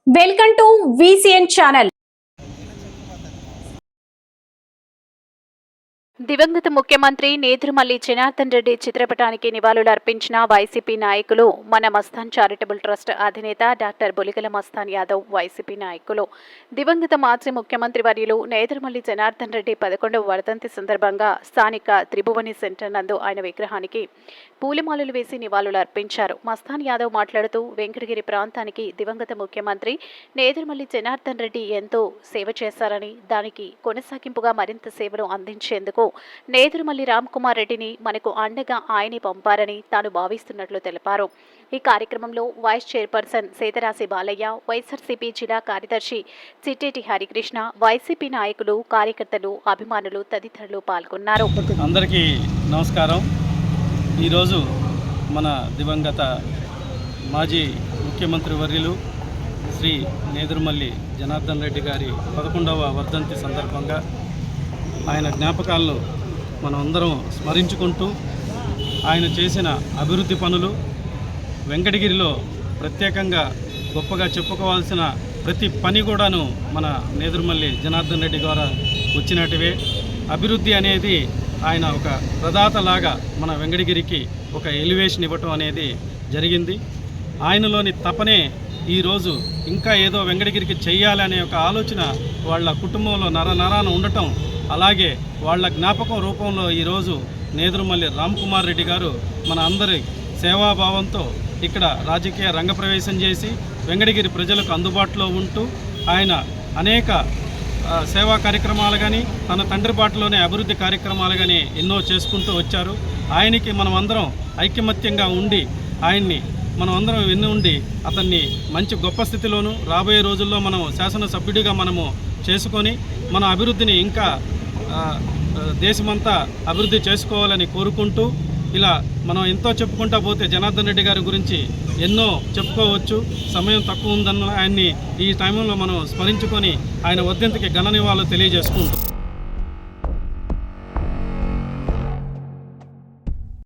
Welcome to VCN channel. దివంగత ముఖ్యమంత్రి నేదురుమల్లి జనార్దన్ రెడ్డి చిత్రపటానికి నివాళులు అర్పించిన వైసీపీ నాయకులు మన మస్తాన్ చారిటబుల్ ట్రస్ట్ అధినేత డాక్టర్ బొలిగల మస్తాన్ యాదవ్. వైసీపీ నాయకులు దివంగత మాజీ ముఖ్యమంత్రి వర్యులు నేదురుమల్లి జనార్దన్ రెడ్డి 11వ వర్ధంతి సందర్భంగా స్థానిక త్రిభువని సెంటర్ నందు ఆయన విగ్రహానికి పూలమాలలు వేసి నివాళులు అర్పించారు. మస్తాన్ యాదవ్ మాట్లాడుతూ వెంకటగిరి ప్రాంతానికి దివంగత ముఖ్యమంత్రి నేదురుమల్లి జనార్దన్ రెడ్డి ఎంతో సేవ చేశారని, దానికి కొనసాగింపుగా మరింత సేవలు అందించేందుకు నేదురుమల్లి రామ్ కుమార్ రెడ్డిని మనకు అండగా ఆయనే పంపారని తాను భావిస్తున్నట్లు తెలిపారు. ఈ కార్యక్రమంలో వైస్ చైర్పర్సన్ సేతరాశి బాలయ్య, వైఎస్ఆర్సీపీ జిల్లా కార్యదర్శి చిట్టేటి హరికృష్ణ, వైసీపీ నాయకులు, కార్యకర్తలు, అభిమానులు తదితరులు పాల్గొన్నారు. అందరికీ నమస్కారం. ఈరోజు మన దివంగత మాజీ ముఖ్యమంత్రి వర్యులు శ్రీ నేదురుమల్లి జనార్దన్ రెడ్డి గారి 11వ వర్ధంతి సందర్భంగా ఆయన జ్ఞాపకాలను మనం అందరం స్మరించుకుంటూ ఆయన చేసిన అభివృద్ధి పనులు, వెంకటగిరిలో ప్రత్యేకంగా గొప్పగా చెప్పుకోవాల్సిన ప్రతి పని కూడాను మన నేదురుమల్లి జనార్దన్ రెడ్డి ద్వారా వచ్చినట్టువే. అభివృద్ధి అనేది ఆయన ఒక ప్రదాతలాగా మన వెంకటగిరికి ఒక ఎలివేషన్ ఇవ్వటం అనేది జరిగింది. ఆయనలోని తపనే ఈరోజు ఇంకా ఏదో వెంకటగిరికి చెయ్యాలనే ఒక ఆలోచన వాళ్ళ కుటుంబంలో నరాన ఉండటం, అలాగే వాళ్ళ జ్ఞాపకం రూపంలో ఈరోజు నేదురుమల్లి రామ్ కుమార్ రెడ్డి గారు మన అందరి సేవాభావంతో ఇక్కడ రాజకీయ రంగప్రవేశం చేసి వెంకటగిరి ప్రజలకు అందుబాటులో ఉంటూ ఆయన అనేక సేవా కార్యక్రమాలు కానీ తన తండ్రి బాటలోనే అభివృద్ధి కార్యక్రమాలు కానీ ఎన్నో చేసుకుంటూ వచ్చారు. ఆయనకి మనం అందరం ఐకమత్యంగా ఉండి ఆయన్ని మనం అందరం ఉండి అతన్ని మంచి గొప్ప స్థితిలోనూ రాబోయే రోజుల్లో మనం శాసనసభ్యుడిగా మనము చేసుకొని మన అభివృద్ధిని ఇంకా దేశమంతా అభివృద్ధి చేసుకోవాలని కోరుకుంటూ, ఇలా మనం ఎంతో చెప్పుకుంటా పోతే జనార్దన్ రెడ్డి గారి గురించి ఎన్నో చెప్పుకోవచ్చు. సమయం తక్కువ ఉందన్న ఆయన్ని ఈ టైంలో మనం స్మరించుకొని ఆయన వర్ధంతికి ఘన నివాళులు తెలియజేసుకుంటాం.